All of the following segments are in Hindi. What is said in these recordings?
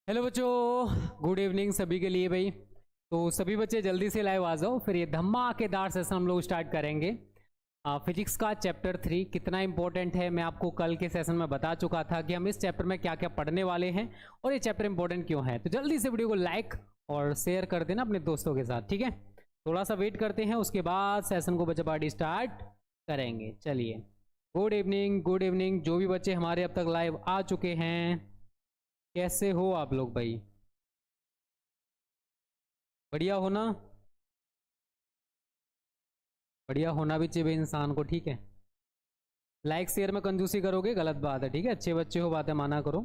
हेलो बच्चों, गुड इवनिंग सभी के लिए भाई। तो सभी बच्चे जल्दी से लाइव आ जाओ, फिर ये धमाकेदार सेशन हम लोग स्टार्ट करेंगे। फिजिक्स का चैप्टर 3 कितना इंपॉर्टेंट है मैं आपको कल के सेशन में बता चुका था कि हम इस चैप्टर में क्या क्या पढ़ने वाले हैं और ये चैप्टर इंपॉर्टेंट क्यों है। तो जल्दी से वीडियो को लाइक और शेयर कर देना अपने दोस्तों के साथ, ठीक है। थोड़ा सा वेट करते हैं, उसके बाद सेशन को बच्चा पार्टी स्टार्ट करेंगे। चलिए, गुड इवनिंग गुड इवनिंग। जो भी बच्चे हमारे अब तक लाइव आ चुके हैं, कैसे हो आप लोग भाई? बढ़िया हो ना? बढ़िया होना भी चाहिए भाई इंसान को, ठीक है। लाइक शेयर में कंजूसी करोगे गलत बात है, ठीक है। अच्छे बच्चे हो, बातें माना करो।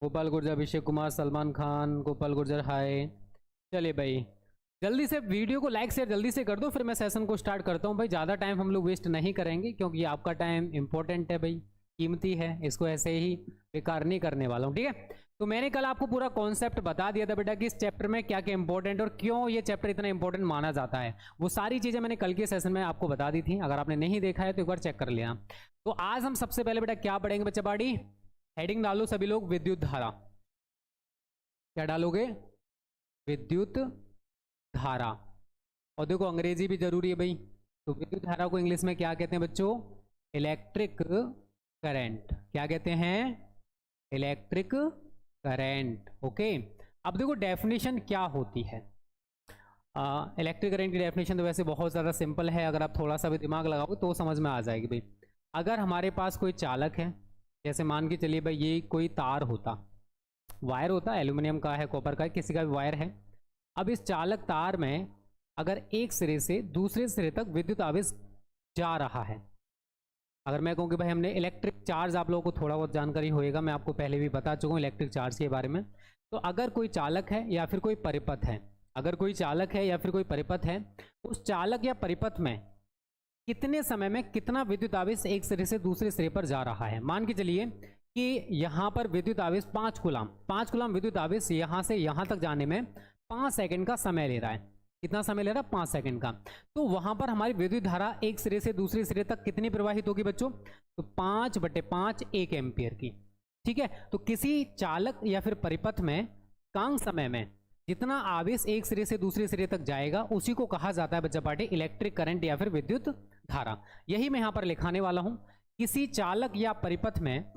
गोपाल गुर्जर, अभिषेक कुमार, सलमान खान, गोपाल गुर्जर, हाय। चलिए भाई, जल्दी से वीडियो को लाइक शेयर जल्दी से कर दो, फिर मैं सेशन को स्टार्ट करता हूँ भाई। ज़्यादा टाइम हम लोग वेस्ट नहीं करेंगे क्योंकि आपका टाइम इंपॉर्टेंट है भाई, कीमती है, इसको ऐसे ही बेकार नहीं करने वाला हूँ, ठीक है। तो मैंने कल आपको पूरा कॉन्सेप्ट बता दिया था बेटा कि इस चैप्टर में क्या क्या इंपॉर्टेंट और क्यों ये चैप्टर इतना इंपॉर्टेंट माना जाता है। वो सारी चीज़ें मैंने कल के सेशन में आपको बता दी थी। अगर आपने नहीं देखा है तो एक बार चेक कर लेना। तो आज हम सबसे पहले बेटा क्या पढ़ेंगे बच्चा पार्टी? हेडिंग डालो सभी लोग, विद्युत धारा। क्या डालोगे? विद्युत धारा। और देखो अंग्रेजी भी जरूरी है भाई। तो विद्युत धारा को इंग्लिश में क्या कहते हैं बच्चों? Electric current. क्या कहते हैं? Electric current. ओके। अब देखो डेफिनेशन क्या होती है। इलेक्ट्रिक करंट की डेफिनेशन तो वैसे बहुत ज़्यादा सिंपल है, अगर आप थोड़ा सा भी दिमाग लगाओगे तो समझ में आ जाएगी भाई। अगर हमारे पास कोई चालक है, जैसे मान के चलिए भाई ये कोई तार होता, वायर होता, एल्यूमिनियम का है, कॉपर का है, किसी का भी वायर है। अब इस चालक तार में अगर एक सिरे से दूसरे सिरे तक विद्युत आवेश जा रहा है। अगर मैं कहूँ कि भाई हमने इलेक्ट्रिक चार्ज, आप लोगों को थोड़ा बहुत जानकारी होएगा, मैं आपको पहले भी बता चुका हूँ इलेक्ट्रिक चार्ज के बारे में। तो अगर कोई चालक है या फिर कोई परिपथ है, अगर कोई चालक है या फिर कोई परिपथ है, उस चालक या परिपथ में कितने समय में कितना विद्युत आवेश एक सिरे से दूसरे सिरे पर जा रहा है। मान के चलिए कि यहाँ पर विद्युत आवेश 5 कूलाम विद्युत आवेश यहाँ से यहाँ तक जाने में 5 सेकंड का समय ले रहा है। कितना समय ले रहा है? 5 सेकंड का। तो वहां पर हमारी विद्युत धारा एक सिरे से दूसरे सिरे तक कितनी प्रवाहित होगी बच्चों? तो 5/5 1 एम्पियर की, ठीक है। तो किसी चालक या फिर परिपथ में कम समय में जितना आवेश एक सिरे से दूसरे सिरे तक जाएगा उसी को कहा जाता है बच्चा पार्टी इलेक्ट्रिक करंट या फिर विद्युत धारा। यही मैं यहां पर लिखाने वाला हूं। किसी चालक या परिपथ में,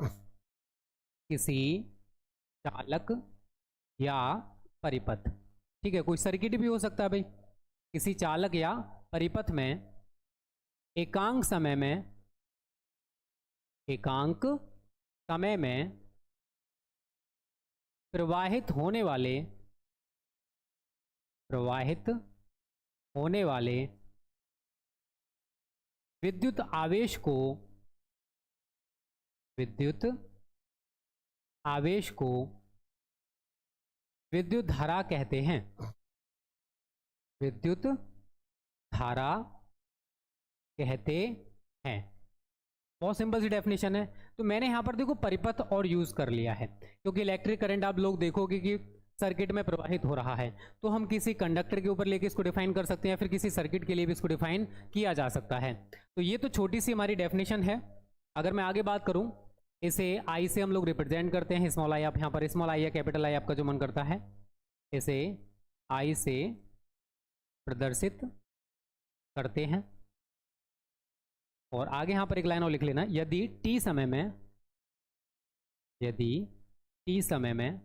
किसी चालक या परिपथ, ठीक है, कोई सर्किट भी हो सकता है भाई। किसी चालक या परिपथ में एकांक समय में प्रवाहित होने वाले विद्युत आवेश को विद्युत धारा कहते हैं। विद्युत धारा कहते हैं। बहुत सिंपल सी डेफिनेशन है। तो मैंने यहां पर देखो परिपथ और यूज कर लिया है क्योंकि इलेक्ट्रिक करंट आप लोग देखोगे कि सर्किट में प्रवाहित हो रहा है, तो हम किसी कंडक्टर के ऊपर लेके इसको डिफाइन कर सकते हैं या फिर किसी सर्किट के लिए भी इसको डिफाइन किया जा सकता है। तो ये तो छोटी सी हमारी डेफिनेशन है। अगर मैं आगे बात करूं, इसे आई से हम लोग रिप्रेजेंट करते हैं, स्मॉल आई। आप यहाँ पर स्मॉल आई या कैपिटल आई आपका जो मन करता है, इसे आई से प्रदर्शित करते हैं। और आगे यहां पर एक लाइन और लिख लेना, यदि टी समय में,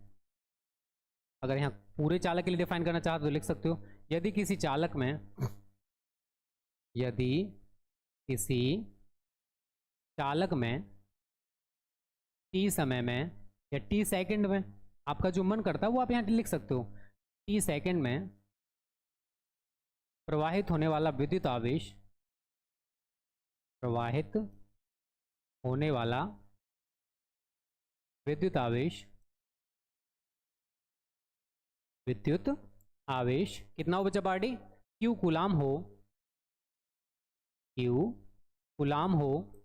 अगर यहां पूरे चालक के लिए डिफाइन करना चाहते तो लिख सकते हो, यदि किसी चालक में टी समय में या टी सेकंड में, आपका जो मन करता है वो आप यहां लिख सकते हो, टी सेकंड में प्रवाहित होने वाला विद्युत आवेश, विद्युत आवेश कितना हो बच्चा पार्टी? क्यू कूलाम हो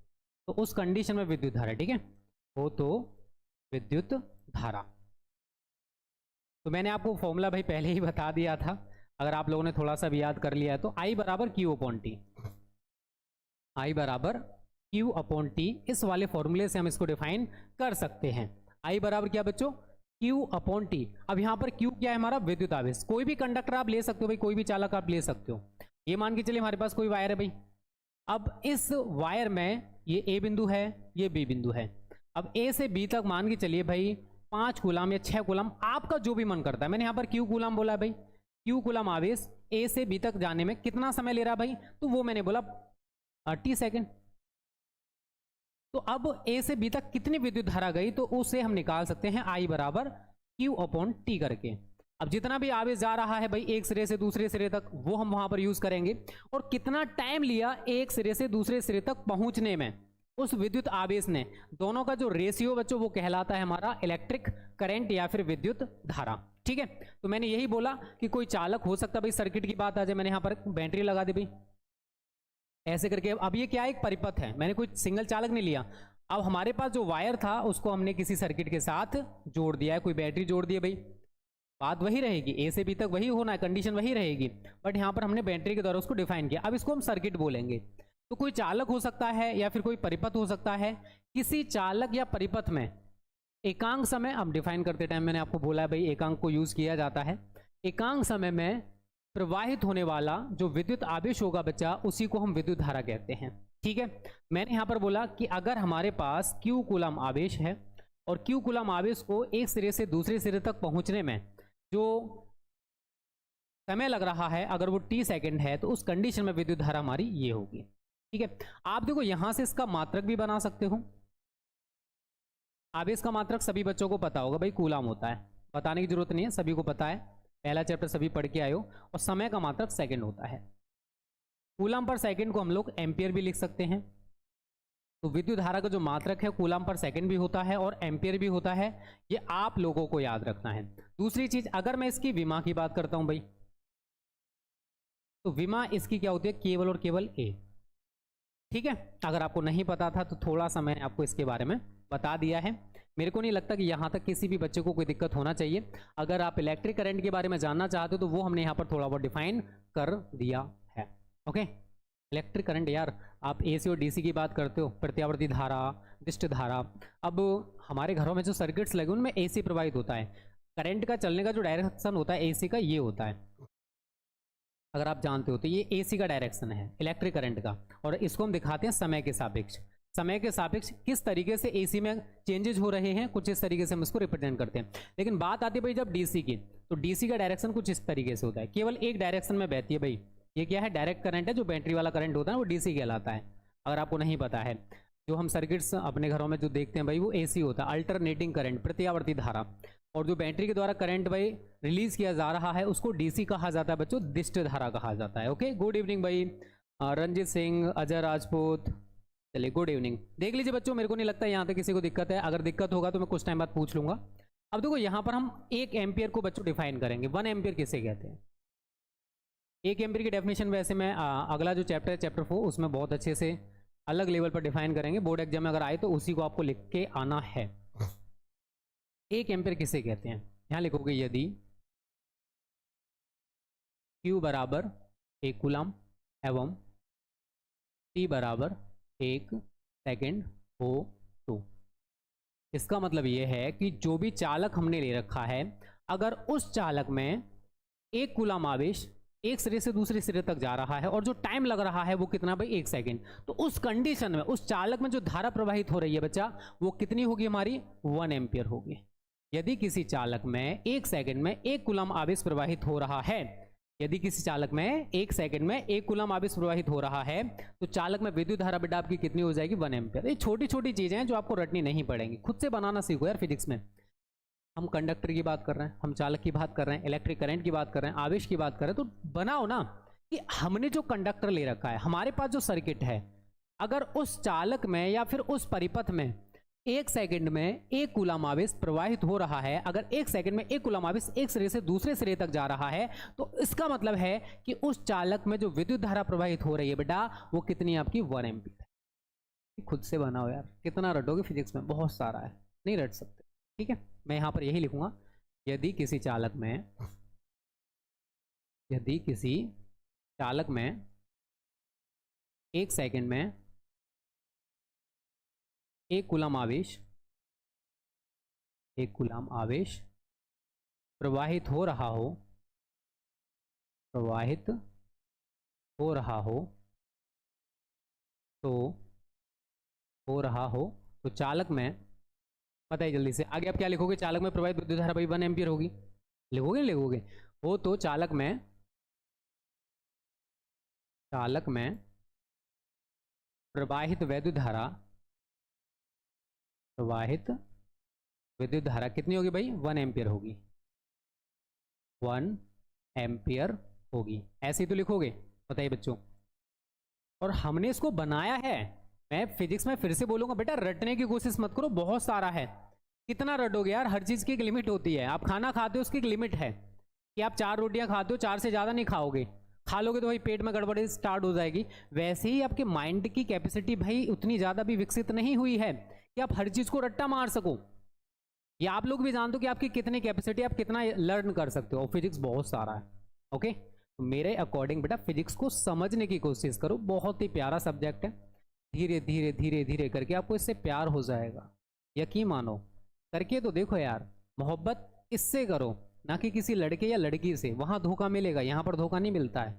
तो उस कंडीशन में विद्युत धारा, ठीक है, हो तो विद्युत धारा। तो मैंने आपको फॉर्मूला भाई पहले ही बता दिया था, अगर आप लोगों ने थोड़ा सा भी याद कर लिया है तो I बराबर Q अपॉन T, इस वाले फॉर्मूले से हम इसको डिफाइन कर सकते हैं। I बराबर क्या बच्चों? Q upon T. अब यहाँ पर Q क्या है हमारा, विद्युत आवेश। कोई भी कंडक्टर आप ले सकते हो भाई, कोई भी चालक आप ले सकते हो। ये मान के चलिए हमारे पास कोई वायर है भाई। अब इस वायर में ये A बिंदु है, ये B बिंदु है। अब A से B तक मान के चलिए भाई 5 कूलम या 6 कूलम, आपका जो भी मन करता है। मैंने यहाँ पर Q कूलम बोला है भाई। Q कूलम आवेश A से B तक जाने में कितना समय ले रहा भाई, तो वो मैंने बोला T सेकेंड। तो अब A से B तक कितनी विद्युत धारा गई, तो उसे हम निकाल सकते हैं I बराबर Q अपॉन टी करके। अब जितना भी आवेश जा रहा है भाई एक सिरे से दूसरे सिरे तक, वो हम वहां पर यूज करेंगे। और कितना टाइम लिया एक सिरे से दूसरे सिरे तक पहुंचने में उस विद्युत आवेश ने, दोनों का जो रेशियो बच्चों वो कहलाता है हमारा इलेक्ट्रिक करंट या फिर विद्युत धारा। ठीक है, तो मैंने यही बोला कि कोई चालक हो सकता है भाई, सर्किट की बात आ जाए, मैंने यहाँ पर बैटरी लगा दी भाई ऐसे करके। अब ये क्या है, एक परिपथ है, मैंने कोई सिंगल चालक नहीं लिया। अब हमारे पास जो वायर था उसको हमने किसी सर्किट के साथ जोड़ दिया है, कोई बैटरी जोड़ दी है भाई, बात वही रहेगी, ए से बी तक वही होना है, कंडीशन वही रहेगी, बट यहाँ पर हमने बैटरी के द्वारा उसको डिफाइन किया। अब इसको हम सर्किट बोलेंगे। तो कोई चालक हो सकता है या फिर कोई परिपथ हो सकता है। किसी चालक या परिपथ में एकांक समय, अब डिफाइन करते टाइम मैंने आपको बोला है भाई एकांक को यूज किया जाता है। एकांक समय में प्रवाहित होने वाला जो विद्युत आवेश होगा बच्चा, उसी को हम विद्युत धारा कहते हैं। ठीक है, मैंने यहाँ पर बोला कि अगर हमारे पास Q कूलम आवेश है और Q कूलम आवेश को एक सिरे से दूसरे सिरे तक पहुंचने में जो समय लग रहा है, अगर वो T सेकेंड है, तो उस कंडीशन में विद्युत धारा हमारी ये होगी। ठीक है, आप देखो यहां से इसका मात्रक भी बना सकते हो। आवेश का मात्रक सभी बच्चों को पता होगा भाई, कूलम होता है, बताने की जरूरत नहीं है, सभी को पता है, पहला चैप्टर सभी पढ़ के आए हो। और समय का मात्रक सेकंड होता है। कूलम पर सेकंड को हम लोग एम्पियर भी लिख सकते हैं। तो विद्युत धारा का जो मात्रक है कूलम पर सेकंड भी होता है और एम्पियर भी होता है, ये आप लोगों को याद रखना है। दूसरी चीज, अगर मैं इसकी विमा की बात करता हूं भाई, तो विमा इसकी क्या होती है, केवल और केवल ए। ठीक है, अगर आपको नहीं पता था तो थोड़ा सा मैंने आपको इसके बारे में बता दिया है। मेरे को नहीं लगता कि यहाँ तक किसी भी बच्चे को कोई दिक्कत होना चाहिए। अगर आप इलेक्ट्रिक करंट के बारे में जानना चाहते हो तो वो हमने यहाँ पर थोड़ा बहुत डिफाइन कर दिया है। ओके, इलेक्ट्रिक करंट यार, आप एसी और डीसी की बात करते हो, प्रत्यावर्ती धारा, दिष्ट धारा। अब हमारे घरों में जो सर्किट्स लगे उनमें एसी प्रवाहित होता है। करंट का चलने का जो डायरेक्शन होता है एसी का, ये होता है, अगर आप जानते हो तो ये एसी का डायरेक्शन है इलेक्ट्रिक करंट का। और इसको हम दिखाते हैं समय के सापेक्ष। समय के सापेक्ष किस तरीके से एसी में चेंजेस हो रहे हैं, कुछ इस तरीके से हम इसको रिप्रेजेंट करते हैं। लेकिन बात आती है भाई जब डीसी की, तो डीसी का डायरेक्शन कुछ इस तरीके से होता है, केवल एक डायरेक्शन में बहती है भाई। ये क्या है, डायरेक्ट करंट है, जो बैटरी वाला करंट होता है वो डीसी कहलाता है, अगर आपको नहीं पता है। जो हम सर्किट्स अपने घरों में जो देखते हैं भाई वो एसी होता है, अल्टरनेटिंग करंट, प्रत्यावर्ती धारा। और जो बैटरी के द्वारा करंट भाई रिलीज किया जा रहा है उसको डीसी कहा जाता है बच्चों, दिष्ट धारा कहा जाता है। ओके, गुड इवनिंग भाई रंजीत सिंह, अजय राजपूत, चलिए गुड इवनिंग। देख लीजिए बच्चों, मेरे को नहीं लगता यहाँ तक किसी को दिक्कत है, अगर दिक्कत होगा तो मैं कुछ टाइम बाद पूछ लूंगा। अब देखो यहाँ पर हम 1 एम्पियर को बच्चों डिफाइन करेंगे। 1 एम्पियर किसे कहते हैं, 1 एम्पियर की डेफिनेशन वैसे मैं अगला जो चैप्टर है चैप्टर 4 उसमें बहुत अच्छे से अलग लेवल पर डिफाइन करेंगे। बोर्ड एग्जाम में अगर आए तो उसी को आपको लिख के आना है। 1 एम्पियर किसे कहते हैं, यहाँ लिखोगे यदि Q बराबर 1 कूलम एवं T बराबर 1 सेकेंड हो तो। इसका मतलब ये है कि जो भी चालक हमने ले रखा है, अगर उस चालक में 1 कूलम आवेश एक सिरे से दूसरे सिरे तक जा रहा है और जो टाइम लग रहा है वो कितना भाई 1 सेकेंड, तो उस कंडीशन में उस चालक में जो धारा प्रवाहित हो रही है बच्चा, वो कितनी होगी हमारी, 1 एम्पियर होगी। यदि किसी चालक में 1 सेकेंड में 1 कूलम आवेश प्रवाहित हो रहा है, यदि किसी चालक में 1 सेकेंड में 1 कूलम आवेश प्रवाहित हो रहा है, तो चालक में विद्युत धारा बेटा आपकी कितनी हो जाएगी, 1 एम्पियर। ये छोटी छोटी चीजें हैं जो आपको रटनी नहीं पड़ेंगी, खुद से बनाना सीखो यार। फिजिक्स में हम कंडक्टर की बात कर रहे हैं, हम चालक की बात कर रहे हैं, इलेक्ट्रिक करंट की बात कर रहे हैं, आवेश की बात कर रहे हैं, तो बनाओ ना कि हमने जो कंडक्टर ले रखा है, हमारे पास जो सर्किट है, अगर उस चालक में या फिर उस परिपथ में 1 सेकेंड में 1 कूलम आवेश प्रवाहित हो रहा है, अगर 1 सेकेंड में 1 कूलम आवेश एक सिरे से दूसरे सिरे तक जा रहा है, तो इसका मतलब है कि उस चालक में जो विद्युत धारा प्रवाहित हो रही है बेटा, वो कितनी आपकी 1 एम्पियर है। खुद से बनाओ यार, कितना रटोगे फिजिक्स में, बहुत सारा है, नहीं रट सकते। ठीक है, मैं यहां पर यही लिखूंगा, यदि किसी चालक में 1 सेकेंड में 1 कूलम आवेश प्रवाहित हो रहा हो, प्रवाहित हो रहा हो, तो हो रहा हो तो चालक में, बताइए जल्दी से आगे आप क्या लिखोगे? चालक में प्रवाहित विद्युत धारा भाई 1 एम्पियर होगी, लिखोगे लिखोगे? हो तो चालक में, चालक में प्रवाहित वैद्युत धारा, प्रवाहित विद्युत धारा कितनी होगी भाई? 1 एम्पियर होगी, 1 एम्पियर होगी, ऐसे ही तो लिखोगे। बताइए बच्चों। और हमने इसको बनाया है, मैं फिजिक्स में फिर से बोलूंगा बेटा, रटने की कोशिश मत करो, बहुत सारा है। कितना रटोगे यार? हर चीज की एक लिमिट होती है। आप खाना खाते हो, उसकी एक लिमिट है कि आप 4 रोटियां खाते हो, 4 से ज्यादा नहीं खाओगे। खा लोगे तो भाई पेट में गड़बड़ी स्टार्ट हो जाएगी। वैसे ही आपके माइंड की कैपेसिटी भाई उतनी ज्यादा भी विकसित नहीं हुई है कि आप हर चीज को रट्टा मार सको। ये आप लोग भी जानते हो कि आपकी कितनी कैपेसिटी, आप कितना लर्न कर सकते हो। फिजिक्स बहुत सारा है। ओके, तो मेरे अकॉर्डिंग बेटा फिजिक्स को समझने की कोशिश करो, बहुत ही प्यारा सब्जेक्ट है। धीरे धीरे धीरे धीरे करके आपको इससे प्यार हो जाएगा, यकीन मानो। करके तो देखो यार, मोहब्बत इससे करो, ना कि किसी लड़के या लड़की से। वहां धोखा मिलेगा, यहाँ पर धोखा नहीं मिलता है।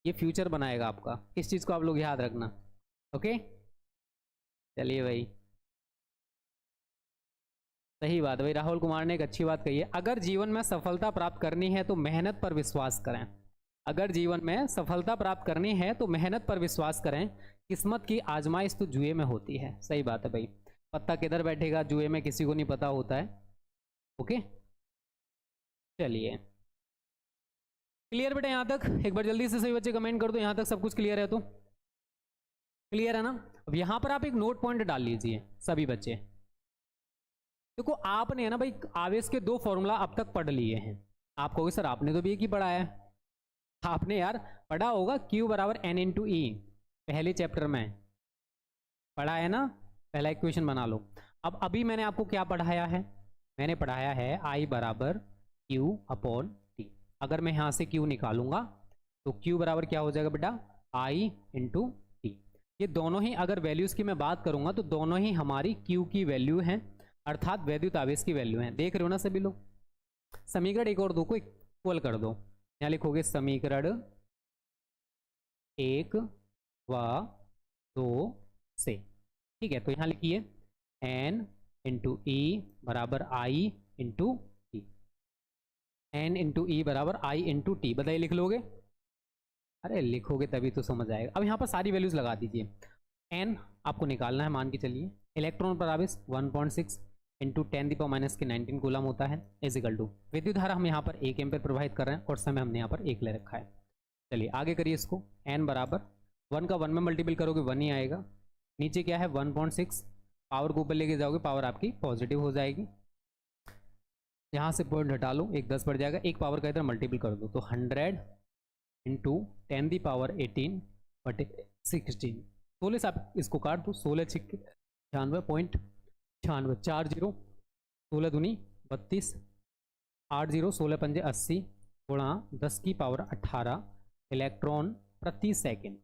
ये फ्यूचर बनाएगा आपका, इस चीज को आप लोग याद रखना। ओके, चलिए भाई, सही बात है भाई। राहुल कुमार ने एक अच्छी बात कही है, अगर जीवन में सफलता प्राप्त करनी है तो मेहनत पर विश्वास करें। अगर जीवन में सफलता प्राप्त करनी है तो मेहनत पर विश्वास करें, किस्मत की आजमाइश तो जुए में होती है। सही बात है भाई, पत्ता किधर बैठेगा जुए में किसी को नहीं पता होता है। ओके, चलिए क्लियर बेटा यहाँ तक? एक बार जल्दी से सभी बच्चे कमेंट कर दो, यहाँ तक सब कुछ क्लियर है तो? क्लियर है ना? अब यहाँ पर आप एक नोट पॉइंट डाल लीजिए सभी बच्चे। देखो आपने है ना भाई, आवेश के 2 फॉर्मूला अब तक पढ़ लिए हैं। आप कहोगे सर आपने तो भी एक ही पढ़ा है। आपने यार पढ़ा होगा Q बराबर N इंटू ई, पहले चैप्टर में पढ़ा है ना। पहला इक्वेशन बना लो। अब अभी मैंने आपको क्या पढ़ाया है? मैंने पढ़ाया है I बराबर Q अपॉन टी। अगर मैं यहाँ से Q निकालूंगा तो Q बराबर क्या हो जाएगा बेटा? I into T. ये दोनों ही अगर वैल्यूज की मैं बात करूंगा तो दोनों ही हमारी Q की वैल्यू है, अर्थात वैद्युत आवेश की वैल्यू है। देख रहे हो ना सभी लोग? समीकरण 1 और 2 को इक्वल कर दो। यहाँ लिखोगे समीकरण 1 व 2 से, ठीक है? तो यहाँ लिखिए N इंटू ई बराबर I into t, N into e बराबर I इंटू टी। बताइए लिख लोगे? अरे लिखोगे तभी तो समझ आएगा। अब यहाँ पर सारी वैल्यूज लगा दीजिए। N आपको निकालना है, मान के चलिए इलेक्ट्रॉन पर आवेश 1.6 इंटू 10⁻⁻⁹ कूलम होता है, इजिकल टू विद्युत धारा हम यहाँ पर 1 एम्पीयर प्रवाहित कर रहे हैं और समय हमने यहाँ पर 1 ले रखा है। चलिए आगे करिए इसको। N बराबर 1 का 1 में मल्टीपल करोगे 1 ही आएगा। नीचे क्या है? 1.6, पावर को ऊपर लेके जाओगे, पावर आपकी पॉजिटिव हो जाएगी। यहाँ से पॉइंट हटा लो, एक 10 बढ़ जाएगा, एक पावर का इधर मल्टीपल कर दो तो 100 इंटू 10⁻18 बटे 16। 16 से आप इसको काट दो, 16 छिक्के 96.96, 4 जीरो, 16 दूनी 32, 8 जीरो 16 पंजे 80 गुणा 10 की पावर 18 इलेक्ट्रॉन प्रति सेकंड।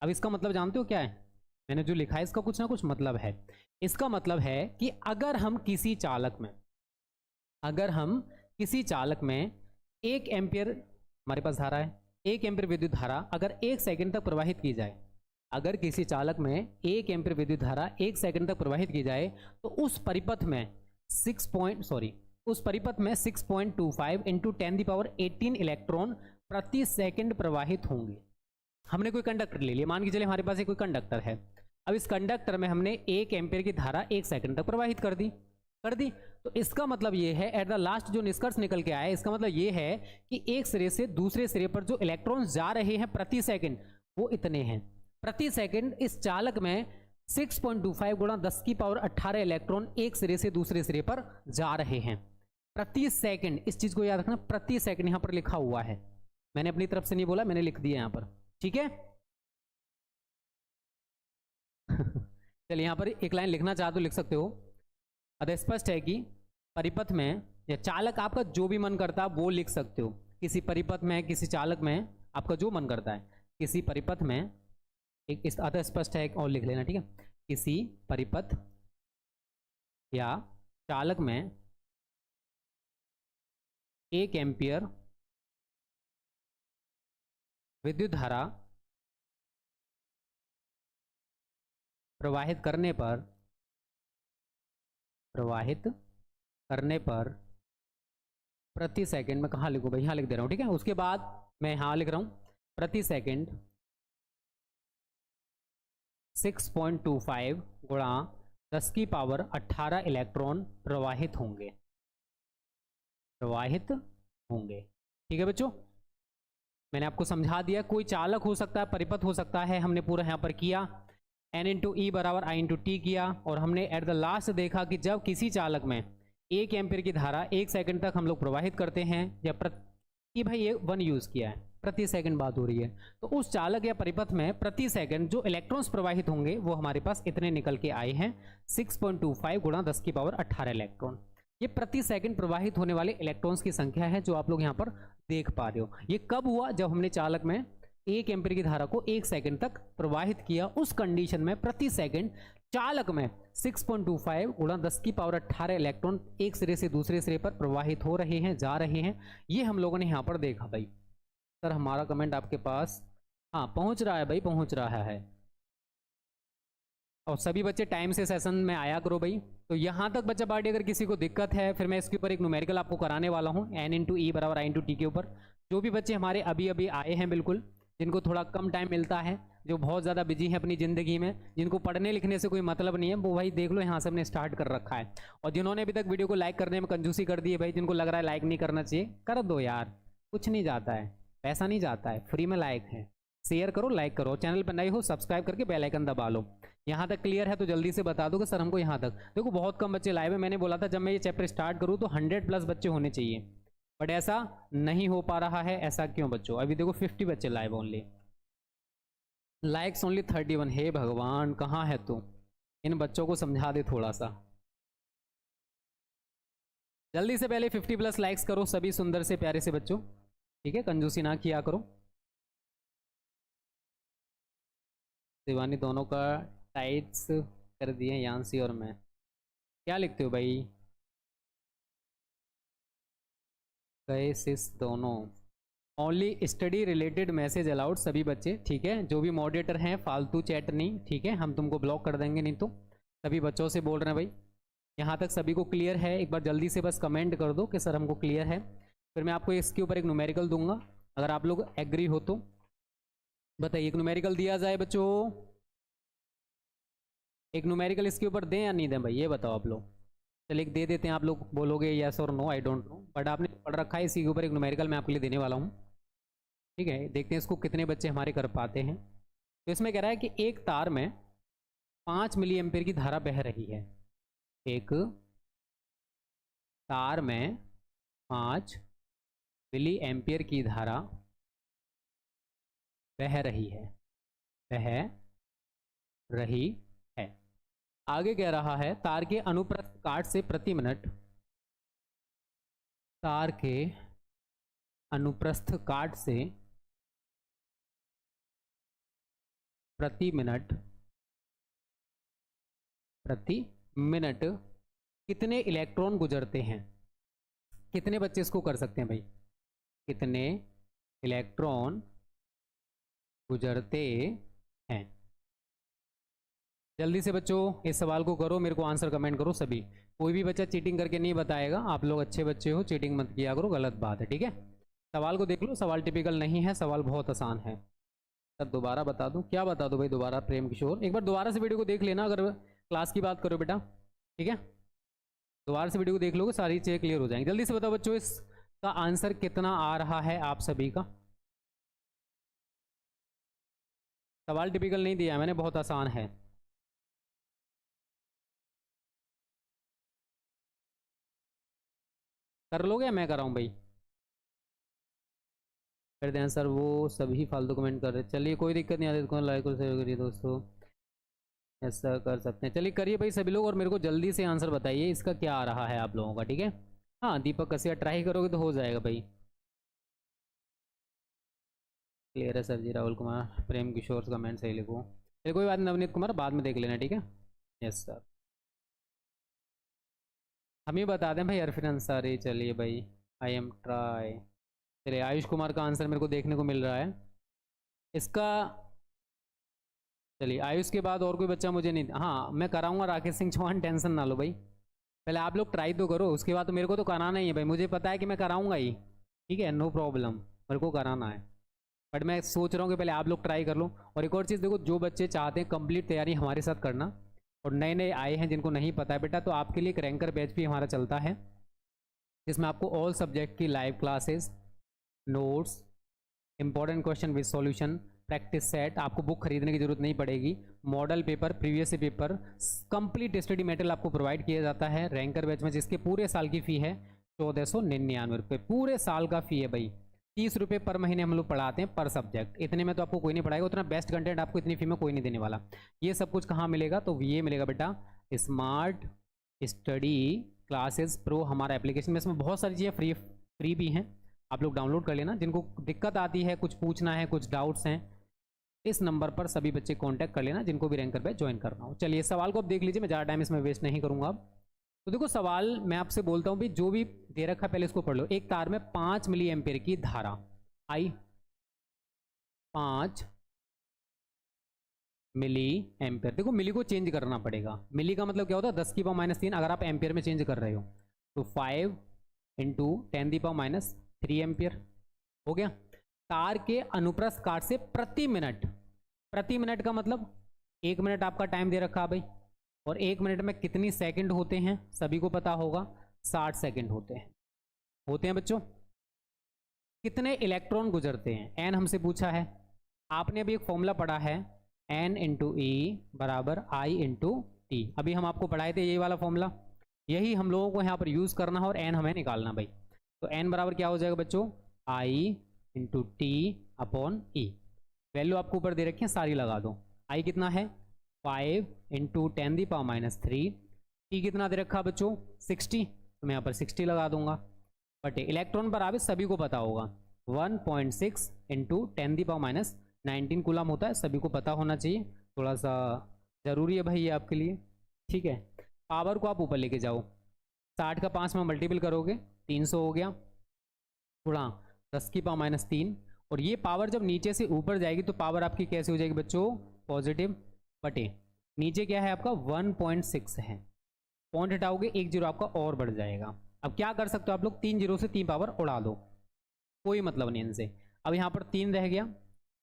अब इसका मतलब जानते हो क्या है? मैंने जो लिखा है इसका कुछ ना कुछ मतलब है। इसका मतलब है कि अगर हम किसी चालक में, अगर हम किसी चालक में 1 एम्पियर हमारे पास धारा है, 1 एम्पियर विद्युत धारा अगर 1 सेकंड तक प्रवाहित की जाए, अगर किसी चालक में 1 एम्पियर विद्युत धारा 1 सेकंड तक प्रवाहित की जाए तो उस परिपथ में 6.25 इंटू 10⁻18 इलेक्ट्रॉन प्रति सेकंड प्रवाहित होंगे। हमने कोई कंडक्टर ले लिया, मान के चलिए हमारे पास कोई कंडक्टर है। अब इस कंडक्टर में हमने 1 एम्पियर की धारा 1 सेकंड तक प्रवाहित कर दी तो इसका मतलब ये है, एट द लास्ट जो निष्कर्ष निकल के आया, इसका मतलब ये है कि एक सिरे से दूसरे सिरे पर जो इलेक्ट्रॉन्स जा रहे हैं प्रति सेकंड वो इतने हैं। प्रति सेकंड इस चालक में 6.25 गुणा 10 की पावर 18 इलेक्ट्रॉन एक सिरे से दूसरे सिरे पर जा रहे हैं प्रति सेकंड। इस चीज को याद रखना, प्रति सेकंड यहां पर लिखा हुआ है, मैंने अपनी तरफ से नहीं बोला, मैंने लिख दिया यहां पर, ठीक है? चलिए यहां पर एक लाइन लिखना चाहते हो लिख सकते हो। अतः स्पष्ट है कि परिपथ में या चालक आपका जो भी मन करता है वो लिख सकते हो। किसी परिपथ में, किसी चालक में, आपका जो मन करता है, किसी परिपथ में एक इस अतः स्पष्ट है, एक और लिख लेना, ठीक है? किसी परिपथ या चालक में 1 एम्पियर विद्युत धारा प्रवाहित करने पर प्रति सेकंड, मैं कहाँ लिखूँ भाई, यहाँ लिख दे रहा हूँ, ठीक है। उसके बाद मैं यहाँ लिख रहा हूँ प्रति सेकंड 6.25 गुणा 10 की पावर 18 इलेक्ट्रॉन प्रवाहित होंगे, ठीक है बच्चों। मैंने आपको समझा दिया, कोई चालक हो सकता है, परिपथ हो सकता है, हमने पूरा यहाँ पर किया, N इंटू ई बराबर I इंटू टी किया, और हमने एट द लास्ट देखा कि जब किसी चालक में 1 एम्पीयर की धारा 1 सेकंड तक हम लोग प्रवाहित करते हैं, या कि भाई ये 1 यूज़ किया है, प्रति सेकंड बात हो रही है, तो उस चालक या परिपथ में प्रति सेकंड जो इलेक्ट्रॉन्स प्रवाहित होंगे वो हमारे पास इतने निकल के आए हैं, 6.25 गुणा 10 की पावर 18 इलेक्ट्रॉन। ये प्रति सेकंड प्रवाहित होने वाले इलेक्ट्रॉन्स की संख्या है जो आप लोग यहाँ पर देख पा रहे हो। ये कब हुआ, जब हमने चालक में 1 एम्पीयर की धारा को 1 सेकंड तक प्रवाहित किया, उस कंडीशन में प्रति सेकंड चालक में 6.25 गुणा 10 की पावर 18 इलेक्ट्रॉन एक सिरे से दूसरे सिरे पर प्रवाहित हो रहे हैं, जा रहे हैं। ये हम लोगों ने यहाँ पर देखा भाई। सर हमारा कमेंट आपके पास, हाँ पहुँच रहा है भाई, पहुँच रहा है। और सभी बच्चे टाइम से सेशन में आया करो भाई। तो यहाँ तक बच्चा पार्टी, अगर किसी को दिक्कत है फिर मैं इसके ऊपर एक न्यूमेरिकल आपको कराने वाला हूँ, N इंटू ई बराबर I इंटू टी के ऊपर। जो भी बच्चे हमारे अभी अभी आए हैं, बिल्कुल जिनको थोड़ा कम टाइम मिलता है, जो बहुत ज़्यादा बिजी है अपनी ज़िंदगी में, जिनको पढ़ने लिखने से कोई मतलब नहीं है, वो भाई देख लो यहाँ से हमने स्टार्ट कर रखा है। और जिन्होंने अभी तक वीडियो को लाइक करने में कंजूसी कर दी है भाई, जिनको लग रहा है लाइक नहीं करना चाहिए, कर दो यार, कुछ नहीं जाता है, पैसा नहीं जाता है, फ्री में लाइक है। शेयर करो, लाइक करो, चैनल पर नए हो सब्सक्राइब करके बेल आइकन दबा लो। यहाँ तक क्लियर है तो जल्दी से बता दो कि सर हमको यहाँ तक। देखो बहुत कम बच्चे लाइव है, मैंने बोला था जब मैं ये चैप्टर स्टार्ट करूँ तो 100+ बच्चे होने चाहिए, बट ऐसा नहीं हो पा रहा है। ऐसा क्यों बच्चों? अभी देखो 50 बच्चे लाइव ओनली, लाइक्स ओनली 31। हे भगवान कहाँ है तू? इन बच्चों को समझा दे थोड़ा सा जल्दी से, पहले 50+ लाइक्स करो सभी सुंदर से प्यारे से बच्चों, ठीक है, कंजूसी ना किया करो। शिवानी दोनों का टाइट्स कर दिए, यांसी और मैं। क्या लिखते हो भाई? गए सिस दोनों। Only study related message allowed सभी बच्चे, ठीक है। जो भी मॉडरेटर हैं फालतू चैट नहीं, ठीक है, हम तुमको ब्लॉक कर देंगे नहीं तो। सभी बच्चों से बोल रहे हैं भाई, यहाँ तक सभी को क्लियर है? एक बार जल्दी से बस कमेंट कर दो कि सर हमको क्लियर है, फिर मैं आपको इसके ऊपर एक न्यूमेरिकल दूंगा। अगर आप लोग एग्री हो तो बताइए, एक न्यूमेरिकल दिया जाए बच्चों? एक न्यूमेरिकल इसके ऊपर दें या नहीं दें भाई, ये बताओ आप लोग। चलिए एक दे देते हैं, आप लोग बोलोगे यस और no, I don't know, but आपने पढ़ रखा है, इसी के ऊपर एक न्यूमेरिकल मैं आपके लिए देने वाला हूँ, ठीक है। देखते हैं इसको कितने बच्चे हमारे कर पाते हैं। तो इसमें कह रहा है कि एक तार में 5 मिली एम्पियर की धारा बह रही है। एक तार में 5 मिली एम्पियर की धारा बह रही है, बह रही है। आगे कह रहा है तार के अनुप्रस्थ काट से प्रति मिनट, तार के अनुप्रस्थ काट से प्रति मिनट कितने इलेक्ट्रॉन गुजरते हैं? कितने बच्चे इसको कर सकते हैं भाई? कितने इलेक्ट्रॉन गुजरते हैं? जल्दी से बच्चों इस सवाल को करो, मेरे को आंसर कमेंट करो सभी। कोई भी बच्चा चीटिंग करके नहीं बताएगा, आप लोग अच्छे बच्चे हो, चीटिंग मत किया करो, गलत बात है, ठीक है। सवाल को देख लो, सवाल टिपिकल नहीं है, सवाल बहुत आसान है। सर दोबारा बता दूं? क्या बता दूं भाई दोबारा? प्रेम किशोर एक बार दोबारा से वीडियो को देख लेना, अगर क्लास की बात करो बेटा, ठीक है। दोबारा से वीडियो को देख लोगे, सारी चीज़ें क्लियर हो जाएंगी। जल्दी से बताओ बच्चों इसका आंसर कितना आ रहा है आप सभी का? सवाल टिपिकल नहीं दिया है मैंने, बहुत आसान है। कर लोगे या मैं कराऊं भाई? कर दें सर, वो सभी फालतू कमेंट कर रहे। चलिए कोई दिक्कत नहीं, आती तो लाइक और शेयर करिए दोस्तों, ऐसा कर सकते हैं। चलिए करिए भाई सभी लोग, और मेरे को जल्दी से आंसर बताइए इसका क्या आ रहा है आप लोगों का, ठीक है। हाँ दीपक कसिया ट्राई करोगे तो हो जाएगा भाई। क्लियर है सर जी। राहुल कुमार, प्रेम किशोर कमेंट सही लिखो। चलिए कोई बात नहीं, नवनीत कुमार बाद में देख लेना, ठीक है। यस सर, हम ही बता दें भाई, अरफिन अंसारी। चलिए भाई आई एम ट्राई। चलिए आयुष कुमार का आंसर मेरे को देखने को मिल रहा है इसका। चलिए आयुष के बाद और कोई बच्चा मुझे नहीं, हाँ मैं कराऊंगा राकेश सिंह चौहान, टेंशन ना लो भाई, पहले आप लोग ट्राई तो करो, उसके बाद तो मेरे को तो कराना ही है भाई, मुझे पता है कि मैं कराऊंगा ही, ठीक है नो प्रॉब्लम, मेरे को कराना है, बट मैं सोच रहा हूँ कि पहले आप लोग ट्राई कर लो। और एक और चीज़ देखो, जो बच्चे चाहते हैं कंप्लीट तैयारी हमारे साथ करना और नए नए आए हैं जिनको नहीं पता है बेटा, तो आपके लिए एक रैंकर बैच भी हमारा चलता है जिसमें आपको ऑल सब्जेक्ट की live classes, notes, important question with solution, practice set, आपको बुक खरीदने की जरूरत नहीं पड़ेगी, model paper, previous paper, complete study material आपको प्रोवाइड किया जाता है रैंकर बैच में, जिसके पूरे साल की फ़ी है 1499 रुपये, पूरे साल का फ़ी है भाई। 30 रुपये पर महीने हम लोग पढ़ाते हैं पर सब्जेक्ट, इतने में तो आपको कोई नहीं पढ़ाएगा, उतना बेस्ट कंटेंट आपको इतनी फी में कोई नहीं देने वाला। ये सब कुछ कहाँ मिलेगा, तो ये मिलेगा बेटा स्मार्ट स्टडी क्लासेस प्रो हमारा एप्लीकेशन में, इसमें बहुत सारी चीज़ें फ्री भी हैं, आप लोग डाउनलोड कर लेना। जिनको दिक्कत आती है, कुछ पूछना है, कुछ डाउट्स हैं, इस नंबर पर सभी बच्चे कांटेक्ट कर लेना जिनको भी रैंकर पे ज्वाइन करना हो। चलिए सवाल को अब देख लीजिए, मैं ज़्यादा टाइम इसमें वेस्ट नहीं करूँगा अब। तो देखो सवाल मैं आपसे बोलता हूँ भी, जो भी दे रखा है पहले इसको पढ़ लो। एक तार में 5 मिली एम्पेयर की धारा आई, 5 मिली एम्पेयर, देखो मिली को चेंज करना पड़ेगा, मिली का मतलब क्या होता है 10 की पावर -3, अगर आप एम्पेयर में चेंज कर रहे हो तो 5 इंटू 10 की पावर -3 एम्पियर हो गया। तार के अनुप्रस्थ काट से प्रति मिनट, प्रति मिनट का मतलब 1 मिनट आपका टाइम दे रखा है भाई, और 1 मिनट में कितनी सेकंड होते हैं सभी को पता होगा, 60 सेकंड होते हैं बच्चों। कितने इलेक्ट्रॉन गुजरते हैं, एन हमसे पूछा है, आपने अभी एक फॉर्मूला पढ़ा है एन इंटू ई बराबर आई इंटू टी, अभी हम आपको पढ़ाए थे ये वाला फॉर्मूला, यही हम लोगों को यहाँ पर यूज़ करना है और एन हमें निकालना भाई। तो एन बराबर क्या हो जाएगा बच्चों, आई इंटू टी अपॉन ई, वैल्यू आपको ऊपर दे रखी है सारी लगा दो। आई कितना है 5 इंटू 10 की पावर -3, टी कितना दे रखा बच्चों 60, तो मैं यहाँ पर 60 लगा दूंगा, बटे इलेक्ट्रॉन पर आवे सभी को पता होगा 1.6 इंटू 10 की पावर -19 कूलम होता है, सभी को पता होना चाहिए, थोड़ा सा ज़रूरी है भाई ये आपके लिए, ठीक है। पावर को आप ऊपर लेके जाओ, 60 का 5 में मल्टीपल करोगे 300 हो गया, गुणा 10 की पावर -3, और ये पावर जब नीचे से ऊपर जाएगी तो पावर आपकी कैसे हो जाएगी बच्चों, पॉजिटिव, बटे नीचे क्या है आपका 1.6 है, पॉइंट हटाओगे 1 जीरो आपका और बढ़ जाएगा। अब क्या कर सकते हो आप लोग, 3 जीरो से 3 पावर उड़ा दो, कोई मतलब नहीं इनसे। अब यहाँ पर 3 रह गया,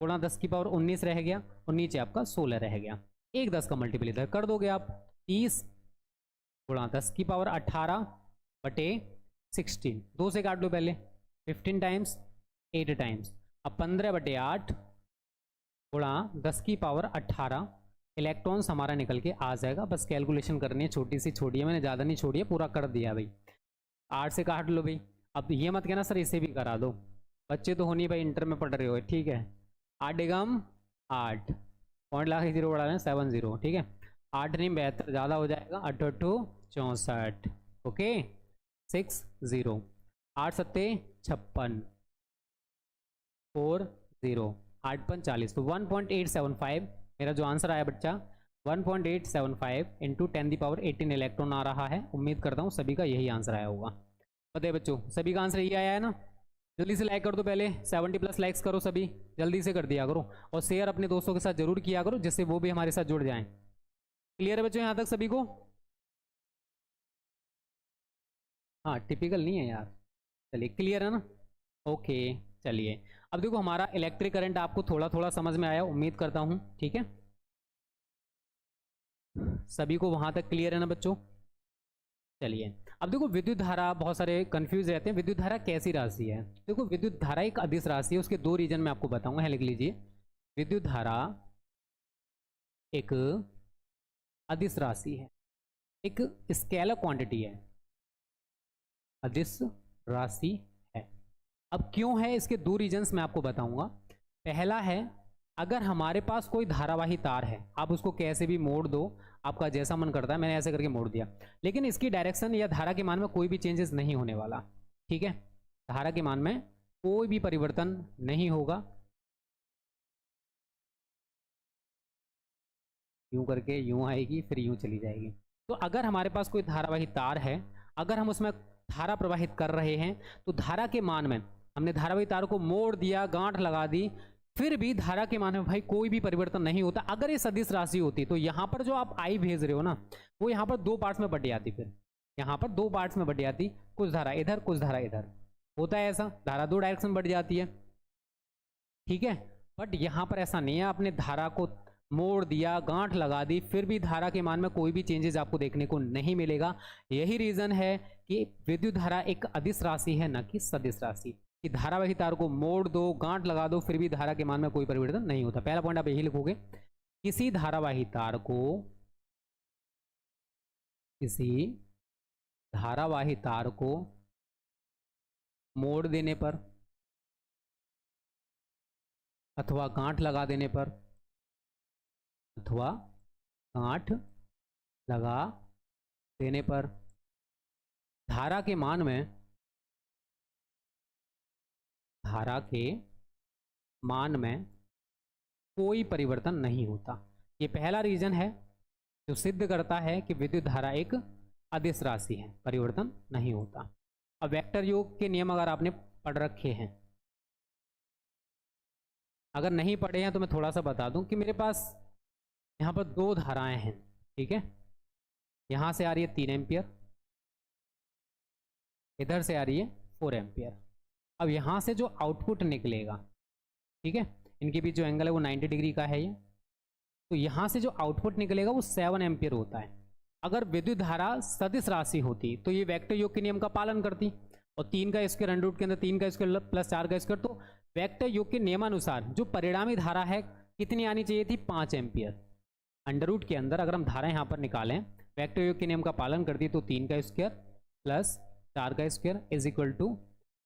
गुणा 10 की पावर 19 रह गया, और नीचे आपका 16 रह गया, एक 10 का मल्टीपल इधर कर दोगे आप, 30 गुणा 10 की पावर 18 बटे 16, 2 से काट लो पहले, 15 टाइम्स 8 टाइम्स, अब 15 बटे 8 गुणा 10 की पावर 18 इलेक्ट्रॉन्स हमारा निकल के आ जाएगा। बस कैलकुलेशन करनी है, छोटी सी छोड़ी है मैंने, ज़्यादा नहीं छोड़ी है, पूरा कर दिया भाई, 8 से काट लो भाई। अब ये मत कहना सर इसे भी करा दो, बच्चे तो होनी भाई, इंटर में पढ़ रहे हो, ठीक है। 8 एकम 8, पॉइंट ला के 0 बढ़ा लें 70, ठीक है, 8 नहीं 72 ज़्यादा हो जाएगा, 8 8 64, ओके 60, 8 सत्ते 56, 4 0, 8 5 40, तो 1.875 मेरा जो आंसर आया बच्चा 1.875 इंटू 10 की पावर 18 इलेक्ट्रॉन आ रहा है। उम्मीद करता हूँ सभी का यही आंसर आया होगा, पता है बच्चों सभी का आंसर यही आया है ना। जल्दी से लाइक कर दो, पहले 70+ लाइक्स करो सभी, जल्दी से कर दिया करो, और शेयर अपने दोस्तों के साथ जरूर किया करो जिससे वो भी हमारे साथ जुड़ जाएं। क्लियर है बच्चों यहाँ तक सभी को, हाँ टिपिकल नहीं है यार, चलिए क्लियर है ना, ओके। चलिए अब देखो हमारा इलेक्ट्रिक करंट आपको थोड़ा थोड़ा समझ में आया उम्मीद करता हूँ, ठीक है, सभी को वहां तक क्लियर है ना बच्चों। चलिए अब देखो विद्युत धारा, बहुत सारे कंफ्यूज रहते हैं, विद्युत धारा कैसी राशि है। देखो विद्युत धारा एक अदिश राशि है, उसके 2 रीजन में आपको बताऊंगा, है लिख लीजिए। विद्युत धारा एक अदिश राशि है, एक स्केलर क्वांटिटी है, अदिश राशि है। अब क्यों है, इसके 2 रीजन्स मैं आपको बताऊंगा। पहला है, अगर हमारे पास कोई धारावाही तार है, आप उसको कैसे भी मोड़ दो, आपका जैसा मन करता है, मैंने ऐसे करके मोड़ दिया, लेकिन इसकी डायरेक्शन या धारा के मान में कोई भी चेंजेस नहीं होने वाला, ठीक है, धारा के मान में कोई भी परिवर्तन नहीं होगा, यूं करके यूं आएगी फिर यूं चली जाएगी। तो अगर हमारे पास कोई धारावाही तार है, अगर हम उसमें धारा प्रवाहित कर रहे हैं, तो धारा के मान में हमने धारावाही तार को मोड़ दिया, गांठ लगा दी, फिर भी धारा के मान में भाई कोई भी परिवर्तन नहीं होता। अगर ये सदिश राशि होती तो यहाँ पर जो आप आई भेज रहे हो ना, वो यहाँ पर दो पार्ट्स में बट जाती, फिर यहाँ पर दो पार्ट्स में बट जाती, कुछ धारा इधर कुछ धारा इधर, होता है ऐसा, धारा दो डायरेक्शन में बट जाती है, ठीक है। बट यहाँ पर ऐसा नहीं है, आपने धारा को मोड़ दिया, गांठ लगा दी, फिर भी धारा के मान में कोई भी चेंजेस आपको देखने को नहीं मिलेगा। यही रीजन है कि विद्युत धारा एक अदिश राशि है, न कि सदिश राशि। कि धारावाही तार को मोड़ दो, गांठ लगा दो, फिर भी धारा के मान में कोई परिवर्तन नहीं होता। पहला पॉइंट आप यही लिखोगे, किसी धारावाही तार को, किसी धारावाही तार को मोड़ देने पर अथवा गांठ लगा देने पर, अथवा गांठ लगा देने पर धारा के मान में, धारा के मान में कोई परिवर्तन नहीं होता। ये पहला रीजन है जो सिद्ध करता है कि विद्युत धारा एक अदिश राशि है, परिवर्तन नहीं होता। अब वेक्टर योग के नियम अगर आपने पढ़ रखे हैं, अगर नहीं पढ़े हैं तो मैं थोड़ा सा बता दूं कि मेरे पास यहाँ पर दो धाराएं हैं, ठीक है। यहाँ से आ रही है 3 एम्पियर, इधर से आ रही है 4 एम्पियर। अब यहाँ से जो आउटपुट निकलेगा, ठीक है, इनके बीच जो एंगल है वो 90 डिग्री का है ये, तो यहाँ से जो आउटपुट निकलेगा वो 7 एम्पियर होता है। अगर विद्युत धारा सदिश राशि होती तो ये वेक्टर योग के नियम का पालन करती, और 3 का स्क्वायर अंडर रूट के अंदर 3 का स्क्वायर प्लस 4 का स्क्वायर, तो वेक्टर योग के नियमानुसार जो परिणामी धारा है कितनी आनी चाहिए थी, 5 एम्पियर। अंडर रूट के अंदर अगर हम धारा यहाँ पर निकालें, वेक्टर योग के नियम का पालन करती तो 3 का स्क्वायर प्लस 4 का square is equal to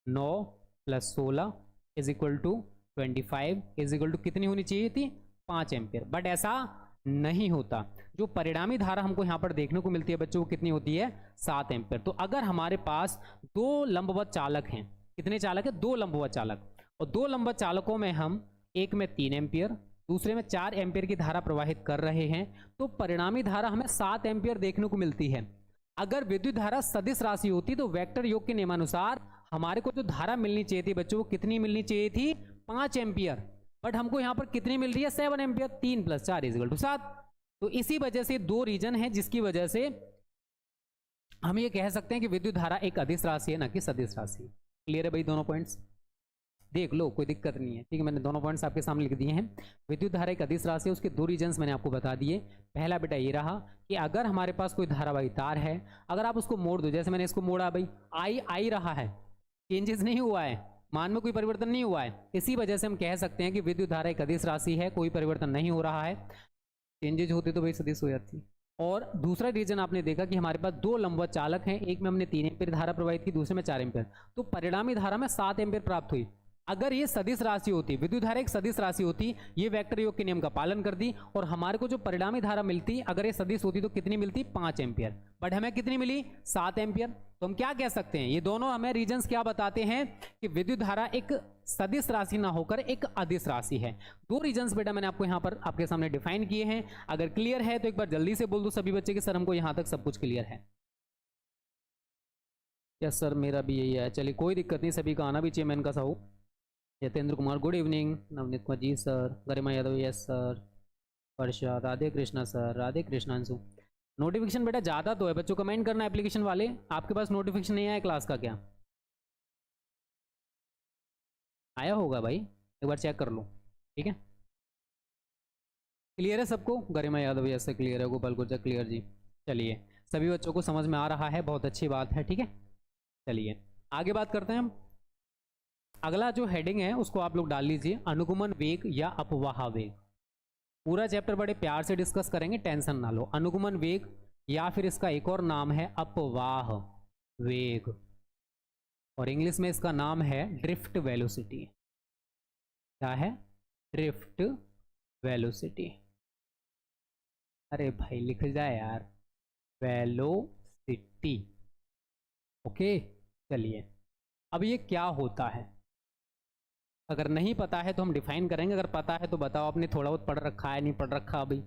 9 plus 16 is equal to 25 is equal to कितनी होनी चाहिए थी, 5 एम्पियर। बट ऐसा नहीं होता। जो परिणामी धारा हमको यहाँ पर देखने को मिलती है बच्चों, वो कितनी होती है, 7 एम्पियर। तो अगर हमारे पास दो लंबवत चालक हैं, कितने चालक है, 2 लंबवत चालक, और 2 लंबवत चालकों में हम एक में 3 एम्पियर, दूसरे में 4 एम्पियर की धारा प्रवाहित कर रहे हैं, तो परिणामी धारा हमें 7 एम्पियर देखने को मिलती है। अगर विद्युत धारा सदिश राशि होती तो वेक्टर योग के नियमानुसार हमारे को जो धारा मिलनी चाहिए थी बच्चों, वो कितनी मिलनी चाहिए थी, 5 एम्पियर। बट हमको यहाँ पर कितनी मिल रही है, 7 एम्पियर। 3 + 4 = 7। तो इसी वजह से दो रीजन है जिसकी वजह से हम ये कह सकते हैं कि विद्युत धारा एक अदिश राशि है, ना कि सदिश राशि। क्लियर है भाई, दोनों पॉइंट्स देख लो, कोई दिक्कत नहीं है, ठीक है। मैंने दोनों पॉइंट्स आपके सामने लिख दिए हैं। विद्युत धारा एक अदिश राशि है, उसके दो रीजन्स मैंने आपको बता दिए। पहला बेटा ये रहा कि अगर हमारे पास कोई धारावाही तार है, अगर आप उसको मोड़ दो, जैसे मैंने इसको मोड़ा भाई, आई रहा है, चेंजेस नहीं हुआ है, मान में कोई परिवर्तन नहीं हुआ है, इसी वजह से हम कह सकते हैं कि विद्युत धारा एक अदिश राशि है, कोई परिवर्तन नहीं हो रहा है। चेंजेज होते तो भाई सदिश हो जाती। और दूसरा रीजन आपने देखा कि हमारे पास 2 लंबवत चालक हैं, एक में हमने 3 एम्पियर धारा प्रवाहित की, दूसरे में 4 एम्पियर, तो परिणामी धारा में 7 एम्पियर प्राप्त हुई। अगर ये सदिश राशि होती, विद्युत धारा एक सदिश राशि होती, ये वेक्टर योग के नियम का पालन करती और हमारे को जो परिणामी धारा मिलती, अगर ये सदिश होती तो कितनी मिलती, 5 एम्पियर। बट हमें कितनी मिली, 7 एम्पियर। तो हम क्या कह सकते हैं, ये दोनों हमें रीजन्स क्या बताते हैं कि विद्युत धारा एक सदिश राशि ना होकर एक अदिश राशि है। दो रीजन्स बेटा मैंने आपको यहाँ पर आपके सामने डिफाइन किए हैं। अगर क्लियर है तो एक बार जल्दी से बोल दो सभी बच्चे कि सर हमको यहाँ तक सब कुछ क्लियर है। यस सर, मेरा भी यही है। चलिए कोई दिक्कत नहीं, सभी का आना भी चाहिए, मैं इनका Sahu. Yatendra Kumar good evening, Navneet Kumar ji sir, गरिमा यादव यस सर, वर्षा, राधे कृष्णा सर, राधे कृष्णांशु। नोटिफिकेशन बेटा ज़्यादा तो है बच्चों, कमेंट करना एप्लीकेशन वाले, आपके पास नोटिफिकेशन नहीं आया क्लास का क्या? आया होगा भाई, एक बार चेक कर लो, ठीक है। क्लियर है सबको? गरिमा यादव यस सर क्लियर है, गोपाल गुर्जर क्लियर जी। चलिए सभी बच्चों को समझ में आ रहा है, बहुत अच्छी बात है, ठीक है। चलिए आगे बात करते हैं हम। अगला जो हेडिंग है उसको आप लोग डाल लीजिए, अनुगमन वेग या अपवाह वेग। पूरा चैप्टर बड़े प्यार से डिस्कस करेंगे, टेंशन ना लो। अनुगमन वेग या फिर इसका एक और नाम है अपवाह वेग, और इंग्लिश में इसका नाम है ड्रिफ्ट वेलोसिटी। क्या है? Drift velocity. अरे भाई लिख जाए यार, वेलोसिटी। ओके चलिए, अब ये क्या होता है? अगर नहीं पता है तो हम डिफाइन करेंगे, अगर पता है तो बताओ, आपने थोड़ा बहुत पढ़ रखा है, नहीं पढ़ रखा अभी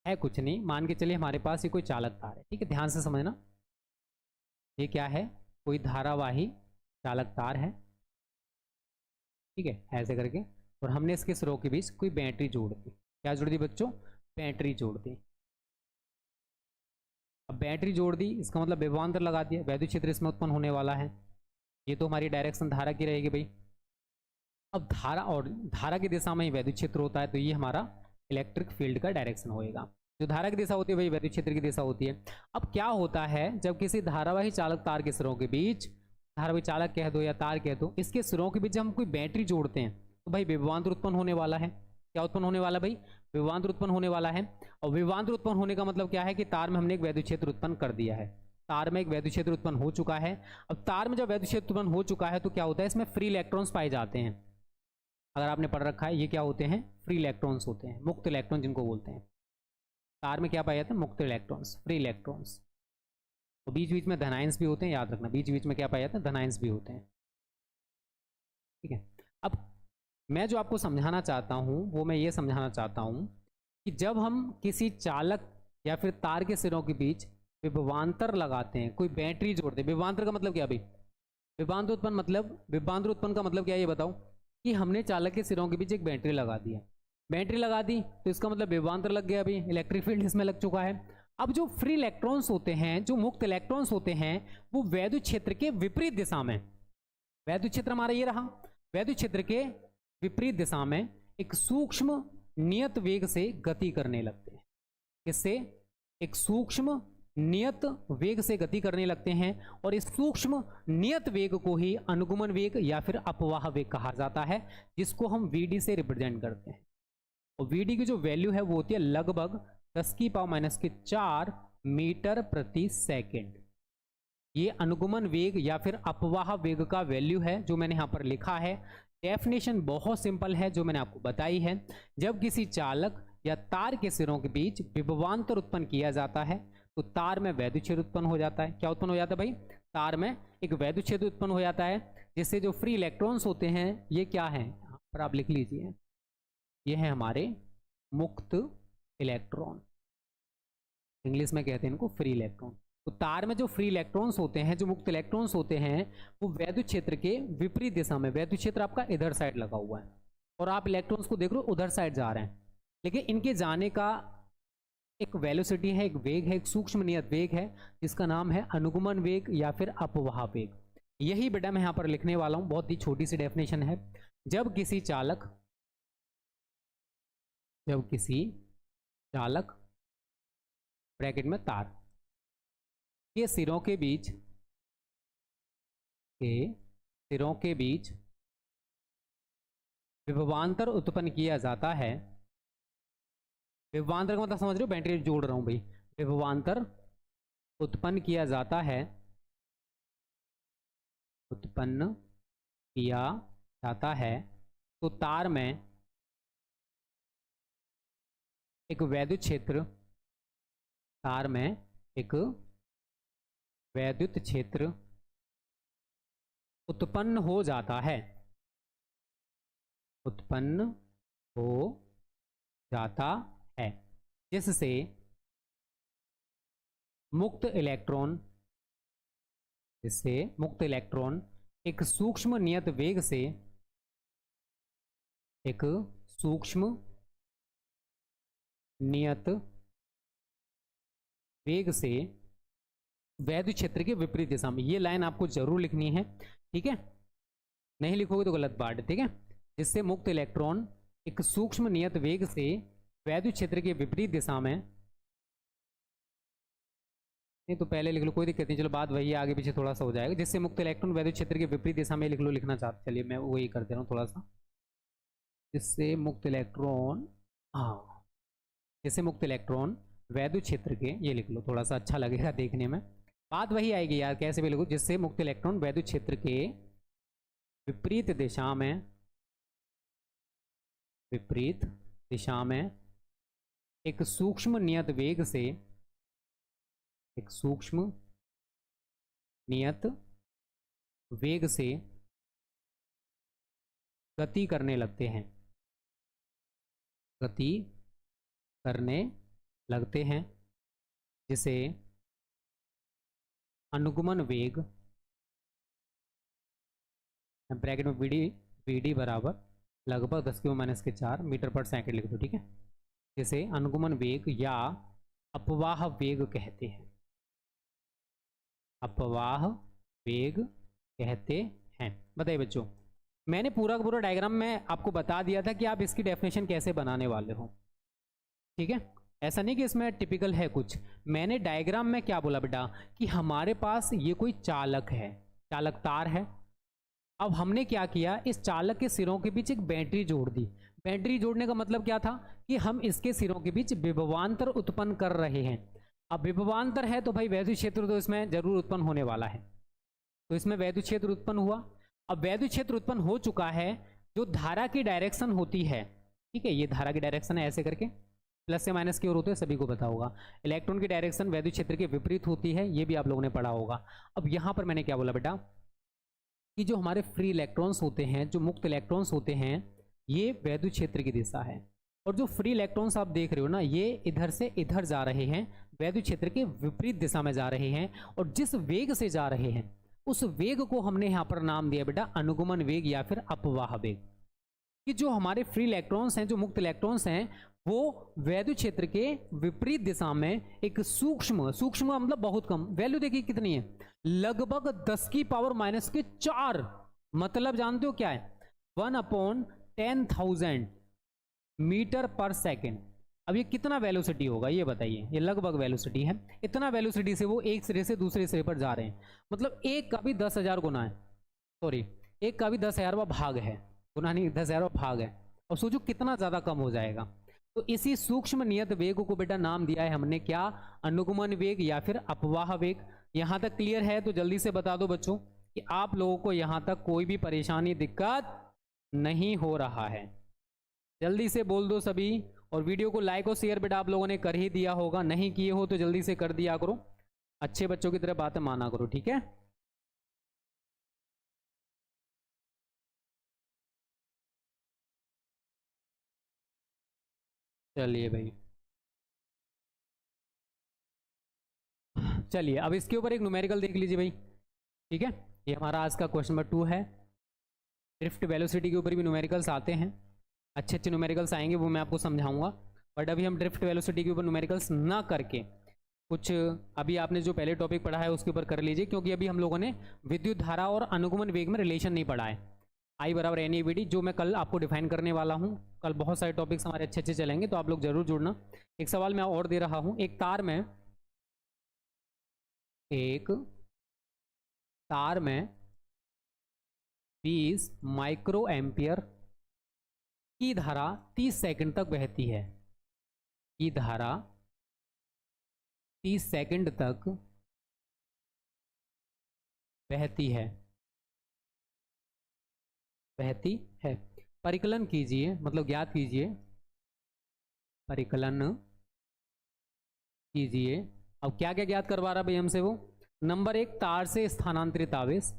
है? कुछ नहीं, मान के चलिए हमारे पास ये कोई चालक तार है, ठीक है, ध्यान से समझना। ये क्या है, कोई धारावाही चालक तार है, ठीक है, ऐसे करके, और हमने इसके सिरों के बीच कोई बैटरी जोड़ दी। क्या जोड़ दी बच्चों, बैटरी जोड़ दी। अब बैटरी जोड़ दी, इसका मतलब विभवांतर लगा दिया, वैद्युत क्षेत्र इसमें उत्पन्न होने वाला है। ये तो हमारी डायरेक्शन धारा की रहेगी भाई। अब धारा, और धारा की दिशा में ही वैद्युत क्षेत्र होता है, तो ये हमारा इलेक्ट्रिक फील्ड का डायरेक्शन होएगा। जो धारा की दिशा होती है वही वैद्युत क्षेत्र की दिशा होती है। अब क्या होता है, जब किसी धारावाही चालक तार के सिरों के बीच, धारावाही चालक कह दो या तार कह दो, इसके सिरों के बीच जब हम कोई बैटरी जोड़ते हैं तो भाई विभवांतर उत्पन्न होने वाला है। क्या उत्पन्न होने वाला भाई, विभवांतर उत्पन्न होने वाला है। और विभवांतर उत्पन्न होने का मतलब क्या है कि तार में हमने एक वैद्युत क्षेत्र उत्पन्न कर दिया है, तार में एक वैद्युत क्षेत्र उत्पन्न हो चुका है। अब तार में जब वैद्युत क्षेत्र उत्पन्न हो चुका है तो क्या होता है, इसमें फ्री इलेक्ट्रॉन्स पाए जाते हैं। अगर आपने पढ़ रखा है, ये क्या होते हैं, फ्री इलेक्ट्रॉन्स होते हैं, मुक्त इलेक्ट्रॉन जिनको बोलते हैं। तार में क्या पाया जाता है, मुक्त इलेक्ट्रॉन्स, फ्री इलेक्ट्रॉन्स। तो बीच बीच में धनायंस भी होते हैं, याद रखना, बीच बीच में क्या पाया जाता है, धनायंस भी होते हैं, ठीक है। अब मैं जो आपको समझाना चाहता हूं वो मैं ये समझाना चाहता हूं कि जब हम किसी चालक या फिर तार के सिरों के बीच विभवांतर लगाते हैं, कोई बैटरी जोड़ते हैं, विभवांतर का मतलब क्या भाई, विभवांतर उत्पन्न मतलब, विभवांतर उत्पन्न का मतलब क्या है ये बताओ, कि हमने चालक के सिरों के बीच एक बैटरी लगा दी है। बैटरी लगा दी तो इसका मतलब विभवांतर लग गया, अभी इलेक्ट्रिक फील्ड इसमें लग चुका है। अब जो फ्री इलेक्ट्रॉन्स होते हैं, जो मुक्त इलेक्ट्रॉन्स होते हैं, वो वैद्युत क्षेत्र के विपरीत दिशा में, वैद्युत क्षेत्र हमारा ये रहा, वैद्युत क्षेत्र के विपरीत दिशा में एक सूक्ष्म नियत वेग से गति करने लगते हैं। इससे एक सूक्ष्म नियत वेग से गति करने लगते हैं, और इस सूक्ष्म नियत वेग को ही अनुगमन वेग या फिर अपवाह वेग कहा जाता है, जिसको हम Vd से रिप्रेजेंट करते हैं। और Vd की जो वैल्यू है वो होती है लगभग 10⁻⁴ मीटर प्रति सेकेंड। ये अनुगमन वेग या फिर अपवाह वेग का वैल्यू है जो मैंने यहां पर लिखा है। डेफिनेशन बहुत सिंपल है जो मैंने आपको बताई है। जब किसी चालक या तार के सिरों के बीच विभवांतर उत्पन्न किया जाता है तो तार में वैद्युत क्षेत्र उत्पन्न हो जाता है। क्या उत्पन्न हो जाता है भाई, तार में एक वैद्युत क्षेत्र उत्पन्न हो जाता है, जिससे जो फ्री इलेक्ट्रॉन्स होते हैं ये क्या है, यहाँ पर आप लिख लीजिए, ये है हमारे मुक्त इलेक्ट्रॉन, इंग्लिश में कहते हैं इनको फ्री इलेक्ट्रॉन। तो तार में जो फ्री इलेक्ट्रॉन्स होते हैं, जो मुक्त इलेक्ट्रॉन्स होते हैं, वो वैद्युत क्षेत्र के विपरीत दिशा में, वैद्युत क्षेत्र आपका इधर साइड लगा हुआ है और आप इलेक्ट्रॉन्स को देख रहे हो उधर साइड जा रहे हैं, लेकिन इनके जाने का एक वेलोसिटी है, एक वेग है, एक सूक्ष्म नियत वेग है, जिसका नाम है अनुगमन वेग या फिर अपवाह वेग। यही बेटा मैं यहां पर लिखने वाला हूं, बहुत ही छोटी सी डेफिनेशन है। जब किसी चालक ब्रैकेट में तार के सिरों के बीच विभवांतर उत्पन्न किया जाता है। विभवांतर का मतलब समझ रहे हो, बैटरी जोड़ रहा हूं भाई, विभवांतर उत्पन्न किया जाता है, उत्पन्न किया जाता है, तो तार में एक वैद्युत क्षेत्र, तार में एक वैद्युत क्षेत्र उत्पन्न हो जाता है, उत्पन्न हो जाता है, जिससे मुक्त इलेक्ट्रॉन एक सूक्ष्म नियत वेग से, एक सूक्ष्म नियत वेग से वैद्युत क्षेत्र के विपरीत दिशा में, ये लाइन आपको जरूर लिखनी है, ठीक है, नहीं लिखोगे तो गलत बात है, ठीक है। जिससे मुक्त इलेक्ट्रॉन एक सूक्ष्म नियत वेग से वैद्युत क्षेत्र के विपरीत दिशा में, नहीं तो पहले लिख लो, कोई दिक्कत नहीं, चलो बात वही आगे पीछे थोड़ा सा हो जाएगा। जिससे मुक्त इलेक्ट्रॉन वैद्युत क्षेत्र के विपरीत दिशा में लिख लो, लिखना चाहते, चलिए मैं वही कर दे रहा हूँ थोड़ा सा। जिससे मुक्त इलेक्ट्रॉन, हाँ, जिससे मुक्त इलेक्ट्रॉन वैद्युत क्षेत्र के, ये लिख लो थोड़ा सा अच्छा लगेगा देखने में, बात वही आएगी यार, कैसे भी लिखो, जिससे मुक्त इलेक्ट्रॉन वैद्युत क्षेत्र के विपरीत दिशा में, विपरीत दिशा में एक सूक्ष्म नियत वेग से, एक सूक्ष्म नियत वेग से गति करने लगते हैं, गति करने लगते हैं, जिसे अनुगमन वेग ब्रैकेट में वी डी बराबर लगभग 10⁻⁴ मीटर पर सेकंड लिख दो, ठीक है। जिसे अनुगमन वेग या अपवाह वेग कहते हैं, अपवाह वेग कहते हैं। बताइए बच्चों, मैंने पूरा का पूरा डायग्राम में आपको बता दिया था कि आप इसकी डेफिनेशन कैसे बनाने वाले हो, ठीक है। ऐसा नहीं कि इसमें टिपिकल है कुछ, मैंने डायग्राम में क्या बोला बेटा कि हमारे पास ये कोई चालक है, चालक तार है। अब हमने क्या किया, इस चालक के सिरों के बीच एक बैटरी जोड़ दी। बैटरी जोड़ने का मतलब क्या था कि हम इसके सिरों के बीच विभवांतर उत्पन्न कर रहे हैं। अब विभवांतर है तो भाई वैद्युत क्षेत्र तो इसमें जरूर उत्पन्न होने वाला है, तो इसमें वैद्युत क्षेत्र उत्पन्न हुआ। अब वैद्युत क्षेत्र उत्पन्न हो चुका है, जो धारा की डायरेक्शन होती है, ठीक है, ये धारा की डायरेक्शन है ऐसे करके, प्लस से माइनस की ओर होते हैं, सभी को पता होगा। इलेक्ट्रॉन की डायरेक्शन वैद्युत क्षेत्र के विपरीत होती है, ये भी आप लोगों ने पढ़ा होगा। अब यहाँ पर मैंने क्या बोला बेटा कि जो हमारे फ्री इलेक्ट्रॉन्स होते हैं, जो मुक्त इलेक्ट्रॉन्स होते हैं, ये वैद्युत क्षेत्र की दिशा है। और जो फ्री इलेक्ट्रॉन्स आप देख रहे हो ना, ये इधर से इधर जा रहे हैं, वैद्युत क्षेत्र के विपरीत दिशा में जा रहे हैं। और जिस वेग से जा रहे हैं उस वेग को हमने यहाँ पर नाम दिया बेटा अनुगमन वेग या फिर अपवाह वेग। कि जो हमारे फ्री इलेक्ट्रॉन्स हैं, जो मुक्त इलेक्ट्रॉन्स हैं, वो वैद्युत क्षेत्र के विपरीत दिशा में एक सूक्ष्म मतलब बहुत कम, वैल्यू देखिए कितनी है, लगभग 10⁻⁴, मतलब जानते हो क्या है, 1/10,000 मीटर पर सेकेंड। अब ये कितना वेलोसिटी होगा ये बताइए, ये लगभग वेलोसिटी है। इतना वेलोसिटी से वो एक सिरे से दूसरे सिरे पर जा रहे हैं, मतलब एक का भी 10,000 गुना है, सॉरी एक का भी 10,000वां भाग है, गुना नहीं 10,000वां भाग है। और सोचो कितना ज्यादा कम हो जाएगा। तो इसी सूक्ष्म नियत वेग को बेटा नाम दिया है हमने क्या, अनुगमन वेग या फिर अपवाह वेग। यहां तक क्लियर है तो जल्दी से बता दो बच्चों कि आप लोगों को यहां तक कोई भी परेशानी दिक्कत नहीं हो रहा है, जल्दी से बोल दो सभी। और वीडियो को लाइक और शेयर बेटा आप लोगों ने कर ही दिया होगा, नहीं किए हो तो जल्दी से कर दिया करो, अच्छे बच्चों की तरह बातें माना करो, ठीक है। चलिए भाई, चलिए अब इसके ऊपर एक न्यूमेरिकल देख लीजिए भाई, ठीक है। ये हमारा आज का क्वेश्चन नंबर 2 है। ड्रिफ्ट वेलोसिटी के ऊपर भी न्यूमेरिकल्स आते हैं, अच्छे अच्छे न्यूमेरिकल्स आएंगे, वो मैं आपको समझाऊंगा। बट अभी हम ड्रिफ्ट वेलोसिटी के ऊपर न्यूमेरिकल्स ना करके कुछ अभी आपने जो पहले टॉपिक पढ़ा है उसके ऊपर कर लीजिए, क्योंकि अभी हम लोगों ने विद्युत धारा और अनुगमन वेग में रिलेशन नहीं पढ़ा है। आई बराबर एन ई वी डी, जो मैं कल आपको डिफाइन करने वाला हूँ। कल बहुत सारे टॉपिक्स हमारे अच्छे अच्छे चलेंगे, तो आप लोग जरूर जुड़ना। एक सवाल मैं और दे रहा हूँ, एक तार में 20 माइक्रो एम्पियर की धारा 30 सेकंड तक बहती है, की धारा 30 सेकंड तक बहती है, परिकलन कीजिए, मतलब ज्ञात कीजिए, परिकलन कीजिए। अब क्या क्या ज्ञात करवा रहा भाई हमसे वो, नंबर 1 तार से स्थानांतरित आवेश,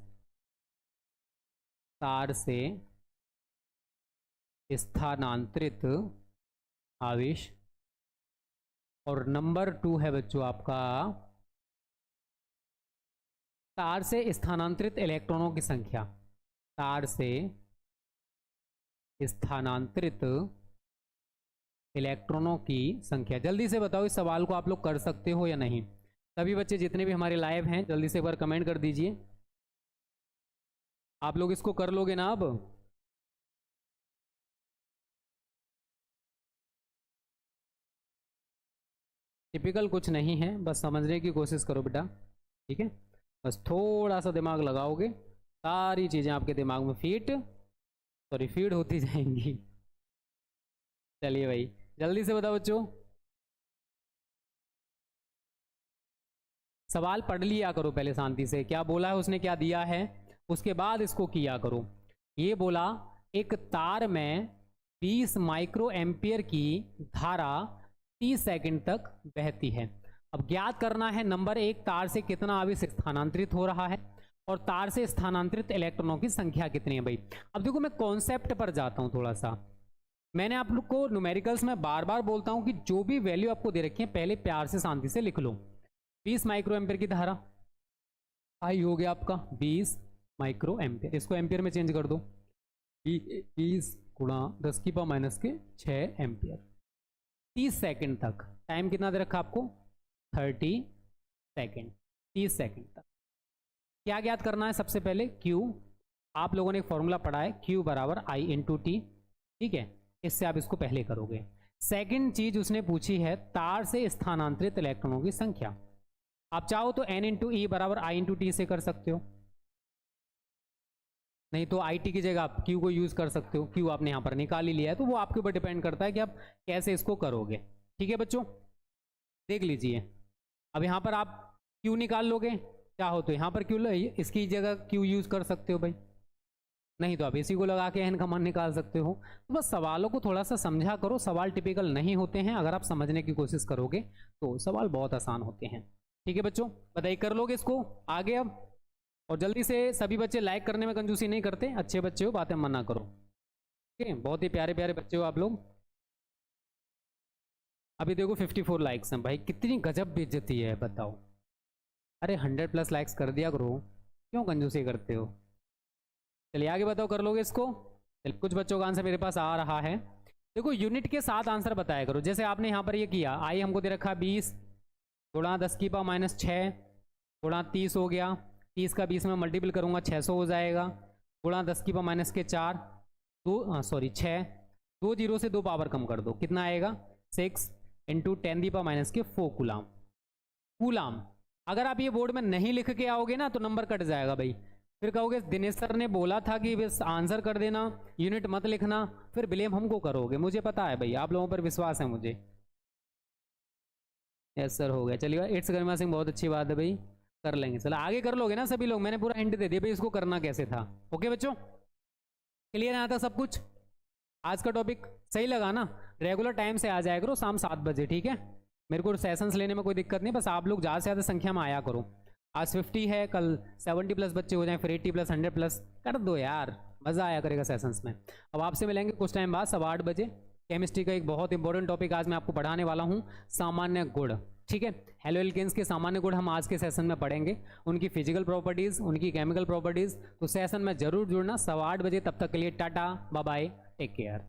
तार से स्थानांतरित आवेश। और नंबर 2 है बच्चों आपका तार से स्थानांतरित इलेक्ट्रॉनों की संख्या, तार से स्थानांतरित इलेक्ट्रॉनों की संख्या। जल्दी से बताओ इस सवाल को आप लोग कर सकते हो या नहीं। सभी बच्चे जितने भी हमारे लाइव हैं जल्दी से एक बार कमेंट कर दीजिए, आप लोग इसको कर लोगे ना। अब टिपिकल कुछ नहीं है, बस समझने की कोशिश करो बेटा, ठीक है। बस थोड़ा सा दिमाग लगाओगे, सारी चीज़ें आपके दिमाग में फीड होती जाएंगी। चलिए भाई जल्दी से बताओ बच्चों, सवाल पढ़ लिया करो पहले शांति से, क्या बोला है उसने, क्या दिया है, उसके बाद इसको किया करो। ये बोला एक तार में 20 माइक्रो एम्पियर की धारा 30 सेकंड तक बहती है। अब ज्ञात करना है नंबर 1 तार से कितना आवेश स्थानांतरित हो रहा है, और तार से स्थानांतरित इलेक्ट्रॉनों की संख्या कितनी है भाई। अब देखो मैं कॉन्सेप्ट पर जाता हूं थोड़ा सा, मैंने आप लोग को न्यूमेरिकल्स में बार बार बोलता हूं कि जो भी वैल्यू आपको दे रखी है पहले प्यार से शांति से लिख लो। 20 माइक्रो एम्पियर की धारा, आई हो गया आपका 20 माइक्रो एम्पियर, इसको एम्पियर में चेंज कर दो, 20 गुणा 10 की पावर माइनस के 6 एम्पियर। 30 सेकंड तक, टाइम कितना दे रखा आपको 30 सेकंड, 30 सेकंड तक। क्या ज्ञात करना है सबसे पहले, Q, आप लोगों ने एक फॉर्मूला पढ़ा है Q बराबर I इंटू टी, ठीक है, इससे आप इसको पहले करोगे। सेकंड चीज उसने पूछी है तार से स्थानांतरित इलेक्ट्रॉनों की संख्या। आप चाहो तो N इंटू ई बराबर I इंटू टी से कर सकते हो, नहीं तो आई टी की जगह आप Q को यूज कर सकते हो। Q आपने यहाँ पर निकाल ही लिया है, तो वो आपके ऊपर डिपेंड करता है कि आप कैसे इसको करोगे। ठीक है बच्चों, देख लीजिए। अब यहाँ पर आप Q निकाल लोगे, चाहो तो यहाँ पर Q इसकी जगह Q यूज कर सकते हो भाई, नहीं तो आप इसी को लगा के N का मान निकाल सकते हो। तो बस सवालों को थोड़ा सा समझा करो, सवाल टिपिकल नहीं होते हैं, अगर आप समझने की कोशिश करोगे तो सवाल बहुत आसान होते हैं। ठीक है बच्चों, बताइए कर लोगे इसको आगे अब, और जल्दी से सभी बच्चे लाइक करने में कंजूसी नहीं करते, अच्छे बच्चे हो, बातें मना करो। ठीक है, बहुत ही प्यारे प्यारे बच्चे हो आप लोग। अभी देखो 54 लाइक्स हैं भाई, कितनी गजब बेइज्जती है बताओ। अरे 100+ लाइक्स कर दिया करो, क्यों कंजूसी करते हो। चलिए आगे बताओ, कर लोगे इसको। चलिए कुछ बच्चों का आंसर मेरे पास आ रहा है। देखो यूनिट के साथ आंसर बताया करो, जैसे आपने यहाँ पर ये किया, आई हमको दे रखा 20 गुणा 10 की पावर माइनस 6 गुणा 30 हो गया, 30 का 20 में मल्टीपल करूँगा 600 हो जाएगा, गुणा 10 की पावर माइनस के 4 6, 2 जीरो से 2 पावर कम कर दो, कितना आएगा 6 इंटू 10 की पावर माइनस के 4 कूलाम। कूलाम अगर आप ये बोर्ड में नहीं लिख के आओगे ना तो नंबर कट जाएगा भाई, फिर कहोगे दिनेश सर ने बोला था कि बस आंसर कर देना, यूनिट मत लिखना, फिर ब्लेम हमको करोगे। मुझे पता है भाई, आप लोगों पर विश्वास है मुझे। यस सर हो गया, चलिए इट्स गरिमा सिंह, बहुत अच्छी बात है भाई, कर लेंगे। चलो आगे कर लोगे ना सभी लोग, मैंने पूरा हिंट दे दिया भाई इसको करना कैसे था। ओके बच्चों, क्लियर है यहाँ तक सब कुछ। आज का टॉपिक सही लगा ना, रेगुलर टाइम से आ जाया करो शाम 7 बजे, ठीक है। मेरे को सेशंस लेने में कोई दिक्कत नहीं, बस आप लोग ज़्यादा से ज़्यादा संख्या में आया करो। आज 50 है, कल 70+ बच्चे हो जाएं, फिर 80+, 100+ कर दो यार, मज़ा आया करेगा सेशंस में। अब आपसे मिलेंगे कुछ टाइम बाद 8:15 बजे। केमिस्ट्री का एक बहुत इंपॉर्टेंट टॉपिक आज मैं आपको पढ़ाने वाला हूँ, सामान्य गुण। ठीक है, हेलो एल्केन्स के सामान्य गुण हम आज के सेशन में पढ़ेंगे, उनकी फिजिकल प्रॉपर्टीज़, उनकी केमिकल प्रॉपर्टीज़। तो सेशन में जरूर जुड़ना 8:15 बजे। तब तक के लिए tata bye bye, take care.